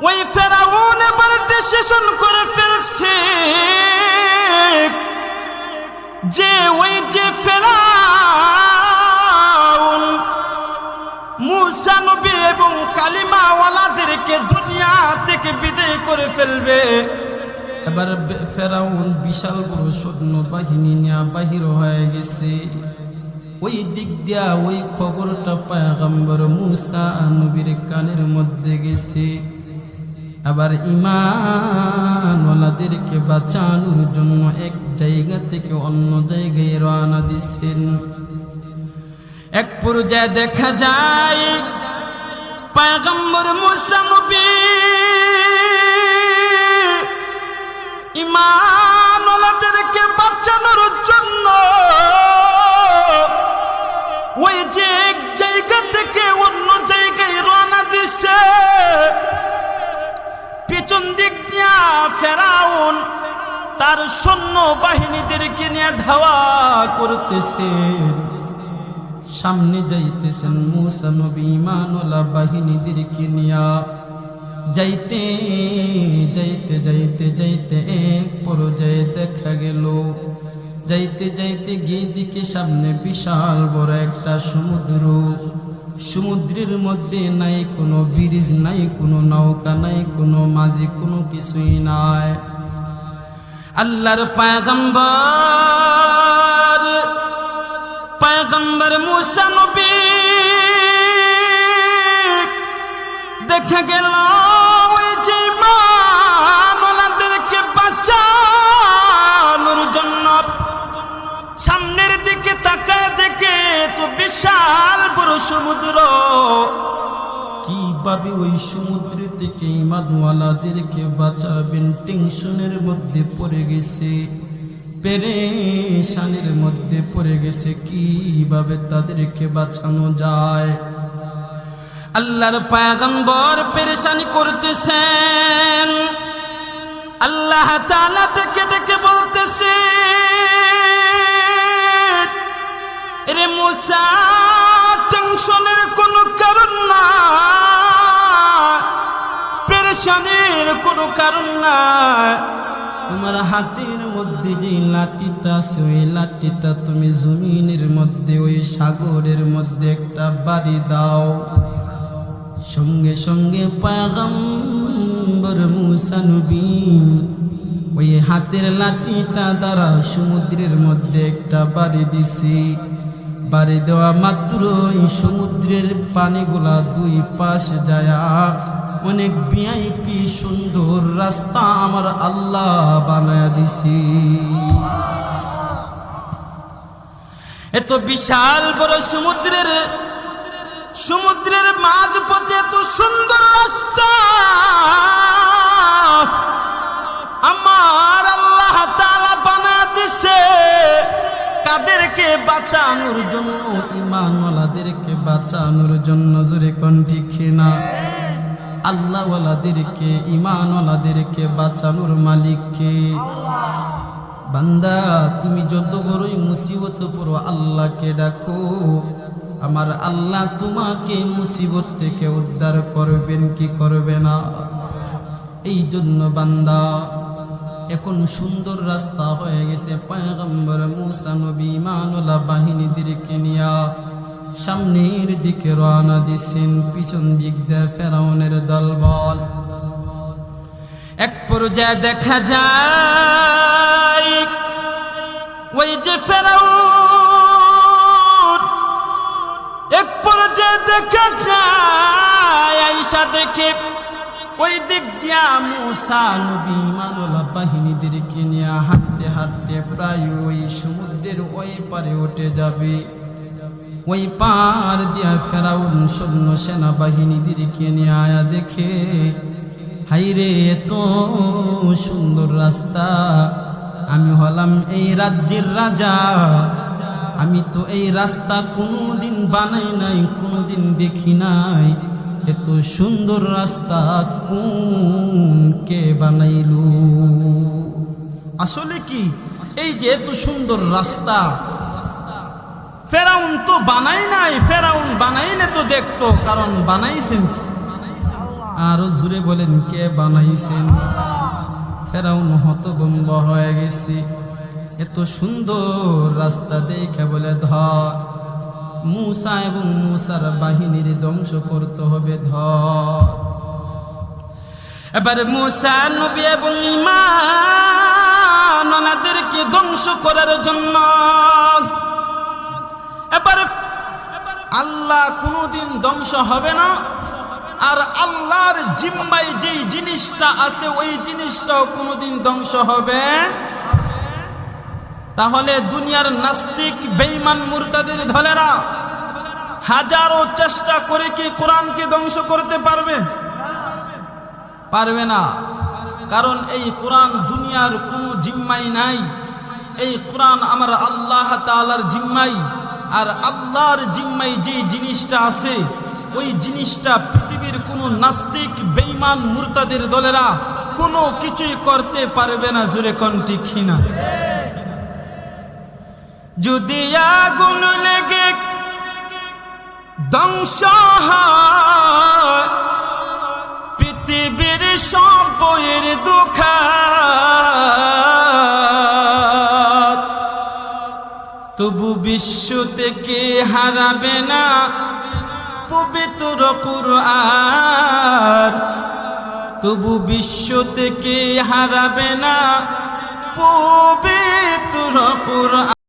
ওই ফেরাউন এবার ডিসিশন করে ফেলছে যে ওই যে ফেরাউন মুসা নবী এবং কালিমাওয়ালাদেরকে দুনিয়া থেকে বিদায় করে ফেলবে। এবার ফেরাউন বিশাল বড় সৈন্য বাহিনী নিয়ে বাহির হয়ে গেছে। ওই দিক দিয়া ওই খবরটা পয়গম্বর মুসা নবীর কানের মধ্যে গেছে। আবার ঈমানওয়ালাদেরকে বাঁচানোর জন্য এক জায়গা থেকে অন্য জায়গায় রওনা দিচ্ছেন। এক পর্যায়ে দেখা যায় পয়গম্বর মুসা নবী ঈমানওয়ালাদেরকে বাঁচানোর জন্য ওই যে এক জায়গা থেকে অন্য জায়গায় রওনা দিচ্ছে। পিছন দিক দিয়া ফেরাউন তার সৈন্য বাহিনীদেরকে নিয়ে ধাওয়া করতেছেন। সামনে যাইতেছেন মুসা নবী ঈমানওয়ালা বাহিনীদেরকে নিয়ে। যাইতে যাইতে যাইতে যাইতে এক পর্যায়ে দেখা গেল যাইতে যাইতে গিয়ে দিকে সামনে বিশাল বড় একটা সমুদ্র। সমুদ্রের মধ্যে নাই কোনো ব্রিজ, নাই কোনো নৌকা, নাই কোনো মাঝি, কোনো কিছুই নাই। আল্লাহর পয়গম্বর মুসা নবী দেখা গেল ওই যে ঈমানওয়ালাদেরকে বাঁচানোর জন্য সামনের দিকে তাকায় দেখে তো বিশাল বড় সমুদ্র। কিভাবে ওই সমুদ্র থেকে ঈমানওয়ালাদেরকে বাঁচাবেন টেনশনের মধ্যে পড়ে গেছে, পেরেশানির মধ্যে পড়ে গেছে। কিভাবে তাদেরকে বাঁচানো যায়? আল্লাহর পয়গম্বর পেরেশানি করতেছেন। আল্লাহ তাআলা ডেকে ডেকে বলতেছে, রে মুসা টেনশনের কোনো কারণ না, পেরেশানির কোনো কারণ না। তোমার হাতের মধ্যে যে লাঠিটা আছে ওই লাঠিটা তুমি জমিনের মধ্যে ওই সাগরের মধ্যে একটা বাড়ি দাও। সঙ্গে সঙ্গে পয়গম্বর মুসা নবী ওই হাতের লাঠিটা দ্বারা সমুদ্রের মধ্যে একটা বাড়ি দিছি। বাড়ি দেওয়া মাত্রই সমুদ্রের পানিগুলা দুই পাশে যায় অনেক ভিআইপি সুন্দর রাস্তা আমার আল্লাহ বানায় দিছি। এত বিশাল বড় সমুদ্রের মাঝপথে এত সুন্দর রাস্তা আমার আল্লাহ তাআলা বানায় দিছে। কাদেরকে বাঁচানোর জন্য? ঈমানওয়ালাদেরকে বাঁচানোর জন্য। জোরে কোন ঠিক না? আল্লাহওয়ালাদেরকে ঈমানওয়ালাদেরকে বাঁচানোর মালিককে। বান্দা তুমি যত বড়ই মুসিবত পড়ো আল্লাহকে ডাকো, আমার আল্লাহ তোমাকে মুসিবত থেকে উদ্ধার করবেন কি করবে না? এই জন্য বান্দা এখন সুন্দর রাস্তা হয়ে গেছে। পয়গম্বর মুসা নবী ঈমানওয়ালা বাহিনীদেরকে নিয়ে সামনের দিকে রওনা দিছেন। পিছন দিক দিয়ে ফেরাউনের দলবল। এক পর্যায়ে দেখা যায় ওই যে ফেরাউন এক পর্যায়ে দেখা যায় আয়েশা দেখে ওই দিক দিয়া মুসা নবী ঈমানওয়ালা বাহিনীদেরকে নিয়ে হাঁটতে হাঁটতে প্রায় ওই সমুদ্রের ওই পারে উঠে যাবে। ওই পার দিয়া ফেরাউন সৈন্য সেনাবাহিনীদেরকে নিয়ে আয়া দেখে, হাইরে এত সুন্দর রাস্তা, আমি হলাম এই রাজ্যের রাজা, আমি তো এই রাস্তা কোনোদিন বানাই নাই, কোনোদিন দেখি নাই। এত সুন্দর রাস্তা কোন কে বানাইলো? আসলে কি এই যে এত সুন্দর রাস্তা ফেরাউন তো বানাই নাই, ফেরাউন বানাইলে তো দেখতো, কারণ বানাইছেন কি আরো জুড়ে বলেন কে বানাইছেন? ফেরাউন হতভম্ব হয়ে গেছে। এত সুন্দর রাস্তা দেখে বলে ধর, মূসা এবং মূসার বাহিনীর ধ্বংস করতে হবে, ধর। এবার মূসা নবী এবং ঈমানওয়ালাদেরকে ধ্বংস করার জন্য এবার আল্লাহ কোনোদিন ধ্বংস হবে না, আর আল্লাহর জিম্মায় যেই জিনিসটা আছে ওই জিনিসটাও কোনোদিন ধ্বংস হবে। তাহলে দুনিয়ার নাস্তিক বেঈমান মুরতাদের দলেরা হাজারো চেষ্টা করে কি কোরআনকে ধ্বংস করতে পারবে? পারবে না। কারণ এই কোরআন দুনিয়ার কোনো জিম্মাই নাই, এই কোরআন আমার আল্লাহ তাআলার জিম্মাই। আর আল্লাহর জিম্মায় যে জিনিসটা আছে ওই জিনিসটা পৃথিবীর কোনো নাস্তিক বেঈমান মুরতাদের দলেরা কোনো কিছুই করতে পারবে না। জোরে কোন ঠিক কিনা? যদি আগুন লেগে ধ্বংস হয় পৃথিবীর সব বইয়ের দোকান, তবু বিশ্ব থেকে হারাবে না পবিত্র কুরআন, তবু বিশ্ব থেকে হারাবে না পবিত্র কুরআন।